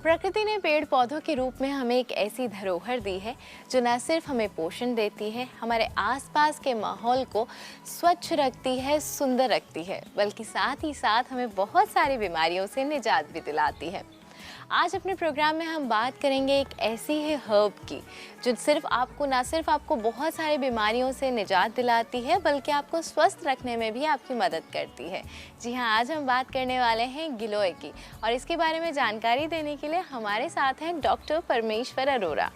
प्रकृति ने पेड़ पौधों के रूप में हमें एक ऐसी धरोहर दी है जो न सिर्फ हमें पोषण देती है, हमारे आसपास के माहौल को स्वच्छ रखती है, सुंदर रखती है, बल्कि साथ ही साथ हमें बहुत सारी बीमारियों से निजात भी दिलाती है। आज अपने प्रोग्राम में हम बात करेंगे एक ऐसी ही हर्ब की जो न सिर्फ आपको बहुत सारी बीमारियों से निजात दिलाती है, बल्कि आपको स्वस्थ रखने में भी आपकी मदद करती है। जी हाँ, आज हम बात करने वाले हैं गिलोय की, और इसके बारे में जानकारी देने के लिए हमारे साथ हैं डॉक्टर परमेश्वर अरोरा।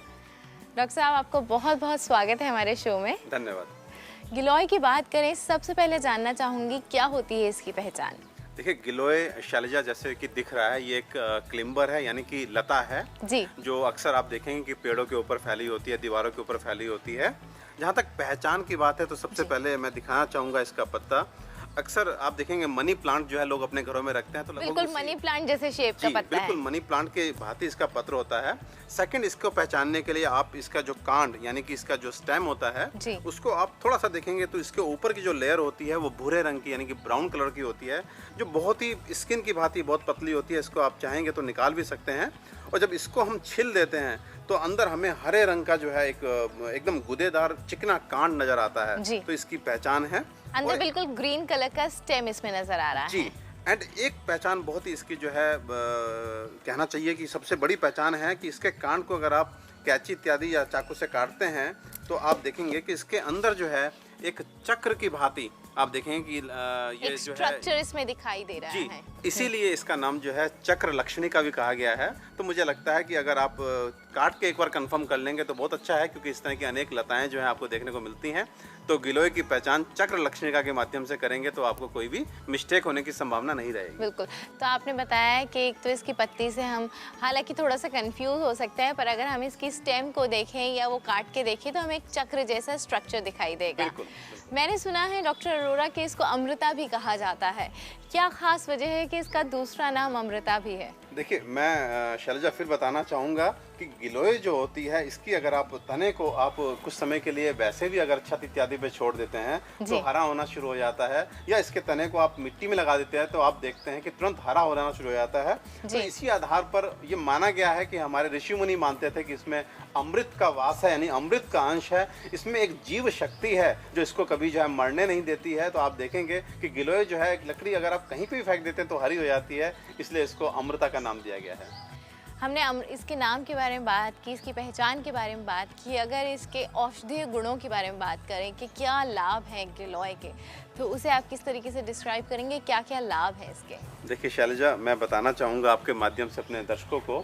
डॉक्टर साहब, आपको बहुत बहुत स्वागत है हमारे शो में। धन्यवाद। गिलोय की बात करें, सबसे पहले जानना चाहूँगी क्या होती है इसकी पहचान? देखिए, गिलोय शैलजा जैसे कि दिख रहा है, ये एक क्लिम्बर है, यानी कि लता है जी, जो अक्सर आप देखेंगे कि पेड़ों के ऊपर फैली होती है, दीवारों के ऊपर फैली होती है। जहाँ तक पहचान की बात है तो सबसे पहले मैं दिखाना चाहूँगा इसका पत्ता। अक्सर आप देखेंगे मनी प्लांट जो है लोग अपने घरों में रखते हैं, तो बिल्कुल मनी प्लांट जैसे शेप का पत्ता है। बिल्कुल मनी प्लांट के भांति इसका पत्र होता है। सेकंड, इसको पहचानने के लिए आप इसका जो कांड यानी कि इसका जो स्टेम होता है उसको आप थोड़ा सा देखेंगे तो इसके ऊपर की जो लेयर होती है वो भूरे रंग की यानी कि ब्राउन कलर की होती है, जो बहुत ही स्किन की भांति बहुत पतली होती है। इसको आप चाहेंगे तो निकाल भी सकते हैं, और जब इसको हम छिल देते हैं तो अंदर हमें हरे रंग का जो है एक एकदम गुदेदार चिकना कांड नजर आता है। तो इसकी पहचान है। अंदर बिल्कुल ग्रीन कलर का स्टेम इसमें नजर आ रहा है। जी, एंड एक पहचान बहुत ही इसकी जो है कहना चाहिए कि सबसे बड़ी पहचान है कि इसके कांड को अगर आप कैंची इत्यादि या चाकू से काटते हैं तो आप देखेंगे कि इसके अंदर जो है एक चक्र की भांति आप देखेंगे कि ये एक स्ट्रक्चर इसमें दिखाई दे रहा है। इसीलिए इसका नाम जो है चक्र लक्षणी का भी कहा गया है। तो मुझे लगता है कि अगर आप काट के एक बार कंफर्म कर लेंगे तो बहुत अच्छा है, क्योंकि इस तरह की अनेक लताएं जो है आपको देखने को मिलती हैं। तो गिलोय की पहचान चक्र लक्षणिका के माध्यम से करेंगे तो आपको कोई भी मिस्टेक होने की संभावना नहीं रहेगी। बिल्कुल। तो आपने बताया कि एक तो इसकी पत्ती से हम हालांकि थोड़ा सा कंफ्यूज हो सकते हैं, पर अगर हम इसकी स्टेम को देखें या वो काट के देखें तो हमें एक चक्र जैसा स्ट्रक्चर दिखाई देगा। बिल्कुल। मैंने सुना है डॉक्टर अरोरा कि इसको अमृता भी कहा जाता है। क्या खास वजह है कि इसका दूसरा नाम अमृता भी है? देखिए, मैं शैलजा फिर बताना चाहूँगा कि गिलोय जो होती है इसकी अगर आप तने को आप कुछ समय के लिए वैसे भी अगर छत इत्यादि पे छोड़ देते हैं तो हरा होना शुरू हो जाता है, या इसके तने को आप मिट्टी में लगा देते हैं तो आप देखते हैं कि तुरंत हरा होना शुरू हो जाता है। तो इसी आधार पर ये माना गया है कि हमारे ऋषि मुनि मानते थे कि इसमें अमृत का वास है, यानी अमृत का अंश है, इसमें एक जीव शक्ति है जो इसको कभी जो है मरने नहीं देती है। तो आप देखेंगे कि गिलोय जो है एक लकड़ी अगर आप कहीं पे भी फेंक देते हैं तो हरी हो जाती है, इसलिए इसको अमृता का नाम दिया गया है। हमने इसके नाम के बारे में बात की, इसकी पहचान के बारे में बात की। अगर इसके औषधीय गुणों के बारे में बात करें कि क्या लाभ हैं गिलोय के, तो उसे आप किस तरीके से डिस्क्राइब करेंगे? क्या क्या लाभ है इसके? देखिए शैलजा, मैं बताना चाहूँगा आपके माध्यम से अपने दर्शकों को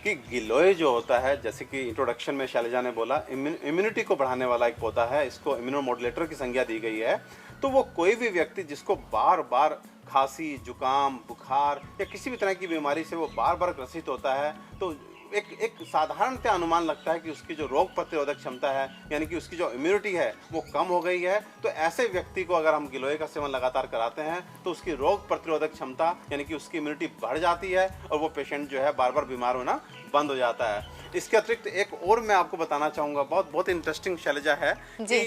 कि गिलोय जो होता है, जैसे कि इंट्रोडक्शन में शैलजा ने बोला, इम्यूनिटी को बढ़ाने वाला एक पौधा है, इसको इम्यूनोमॉड्यूलेटर की संज्ञा दी गई है। तो वो कोई भी व्यक्ति जिसको बार बार खांसी, जुकाम, बुखार या किसी भी तरह की बीमारी से वो बार बार ग्रसित होता है, तो एक साधारणतः अनुमान लगता है कि उसकी जो रोग प्रतिरोधक क्षमता है यानी कि उसकी जो इम्यूनिटी है वो कम हो गई है। तो ऐसे व्यक्ति को अगर हम गिलोय का सेवन लगातार कराते हैं तो उसकी रोग प्रतिरोधक क्षमता यानी कि उसकी इम्यूनिटी बढ़ जाती है और वो पेशेंट जो है बार बार बीमार होना बंद हो जाता है। इसके अतिरिक्त एक और मैं आपको बताना चाहूँगा, बहुत इंटरेस्टिंग शैलजा है कि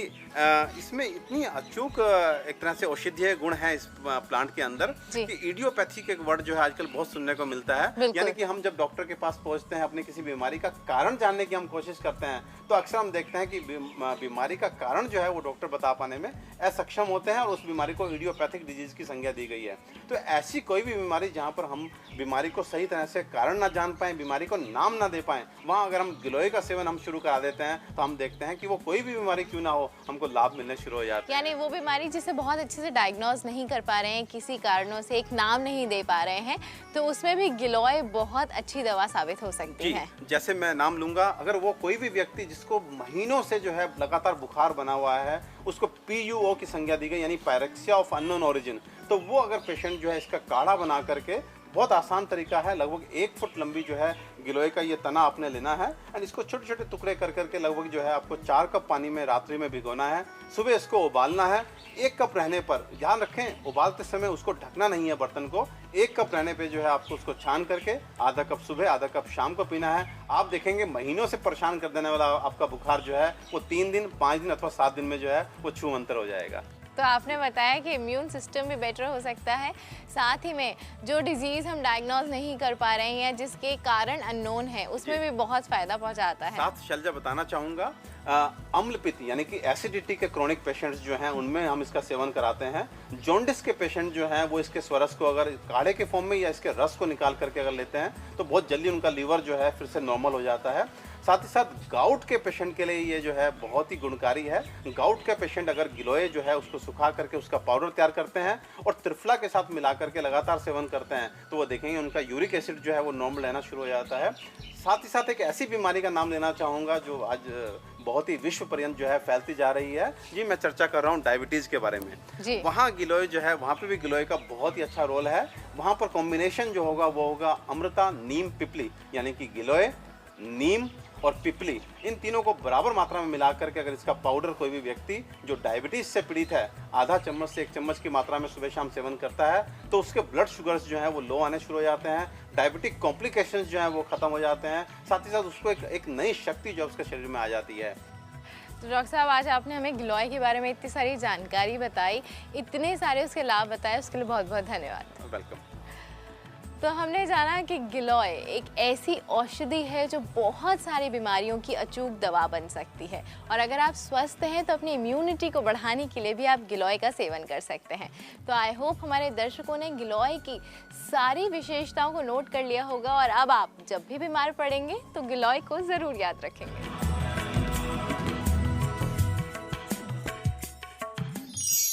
इसमें इतनी अचूक एक तरह से औषधीय गुण है इस प्लांट के अंदर कि इडियोपैथिक एक वर्ड जो है आजकल बहुत सुनने को मिलता है। यानी कि हम जब डॉक्टर के पास पहुंचते हैं अपनी किसी बीमारी का कारण जानने की हम कोशिश करते हैं तो अक्सर हम देखते हैं कि बीमारी का कारण जो है वो डॉक्टर बता पाने में असक्षम होते हैं और उस बीमारी को इडियोपैथिक डिजीज की संज्ञा दी गई है। तो ऐसी कोई भी बीमारी जहाँ पर हम बीमारी को सही तरह से कारण ना जान पाएं, बीमारी को नाम ना दे पाएं, वहाँ अगर हम गिलोय का सेवन हम शुरू करा देते हैं तो हम देखते हैं कि वो कोई भी बीमारी क्यों ना हो, हमको लाभ मिलने शुरू हो जाते हैं। यानी वो बीमारी जिसे बहुत अच्छे से डायग्नोज नहीं कर पा रहे हैं, किसी कारणों से एक नाम नहीं दे पा रहे हैं, तो उसमें भी गिलोय बहुत अच्छी दवा साबित हो सकती है। जैसे मैं नाम लूंगा, अगर वो कोई भी व्यक्ति जिसको महीनों से जो है लगातार बुखार बना हुआ है, उसको PUO की संज्ञा दी गई यानी पायरेक्सिया ऑफ अननोन ओरिजिन, तो वो अगर पेशेंट जो है इसका काढ़ा बना करके, बहुत आसान तरीका है, लगभग 1 फुट लंबी जो है गिलोय का ये तना आपने लेना है एंड इसको छोटे छोटे टुकड़े कर करके लगभग जो है आपको 4 कप पानी में रात्रि में भिगोना है, सुबह इसको उबालना है। 1 कप रहने पर ध्यान रखें, उबालते समय उसको ढकना नहीं है बर्तन को। 1 कप रहने पे जो है आपको उसको छान करके आधा कप सुबह आधा कप शाम को पीना है। आप देखेंगे महीनों से परेशान कर देने वाला आपका बुखार जो है वो 3 दिन 5 दिन अथवा 7 दिन में जो है वो छूमंतर हो जाएगा। तो आपने बताया कि इम्यून सिस्टम भी बेटर हो सकता है, साथ ही में जो डिजीज़ हम डायग्नोज नहीं कर पा रहे हैं या जिसके कारण अननोन है उसमें भी बहुत फ़ायदा पहुंचाता है। साथ शैलजा बताना चाहूँगा, अम्ल पित्त यानी कि एसिडिटी के क्रोनिक पेशेंट्स जो हैं उनमें हम इसका सेवन कराते हैं। जॉन्डिस के पेशेंट जो हैं वो इसके स्वरस को अगर काढ़े के फॉर्म में या इसके रस को निकाल करके अगर लेते हैं तो बहुत जल्दी उनका लीवर जो है फिर से नॉर्मल हो जाता है। साथ ही साथ गाउट के पेशेंट के लिए ये जो है बहुत ही गुणकारी है। गाउट के पेशेंट अगर गिलोय जो है उसको सुखा करके उसका पाउडर तैयार करते हैं और त्रिफला के साथ मिला करके लगातार सेवन करते हैं तो वो देखेंगे उनका यूरिक एसिड जो है वो नॉर्मल रहना शुरू हो जाता है। साथ ही साथ एक ऐसी बीमारी का नाम लेना चाहूँगा जो आज बहुत ही विश्व पर्यंत जो है फैलती जा रही है। जी, मैं चर्चा कर रहा हूँ डायबिटीज़ के बारे में। वहाँ गिलोय जो है वहाँ पे भी गिलोय का बहुत ही अच्छा रोल है। वहाँ पर कॉम्बिनेशन जो होगा वो होगा अमृता नीम पिपली, यानी कि गिलोय, नीम और पिपली, इन तीनों को बराबर मात्रा में मिला करके अगर इसका पाउडर कोई भी व्यक्ति जो डायबिटीज से पीड़ित है आधा चम्मच से 1 चम्मच की मात्रा में सुबह शाम सेवन करता है तो उसके ब्लड शुगर्स जो हैं वो लो आने शुरू हो जाते हैं, डायबिटिक कॉम्प्लिकेशंस जो हैं वो खत्म हो जाते हैं, साथ ही साथ उसको एक नई शक्ति जो उसके शरीर में आ जाती है। तो डॉक्टर साहब, आज आपने हमें गिलोय के बारे में इतनी सारी जानकारी बताई, इतने सारे उसके लाभ बताए, उसके लिए बहुत बहुत धन्यवाद। वेलकम। तो हमने जाना कि गिलोय एक ऐसी औषधि है जो बहुत सारी बीमारियों की अचूक दवा बन सकती है और अगर आप स्वस्थ हैं तो अपनी इम्यूनिटी को बढ़ाने के लिए भी आप गिलोय का सेवन कर सकते हैं। तो आई होप हमारे दर्शकों ने गिलोय की सारी विशेषताओं को नोट कर लिया होगा और अब आप जब भी बीमार पड़ेंगे तो गिलोय को ज़रूर याद रखेंगे।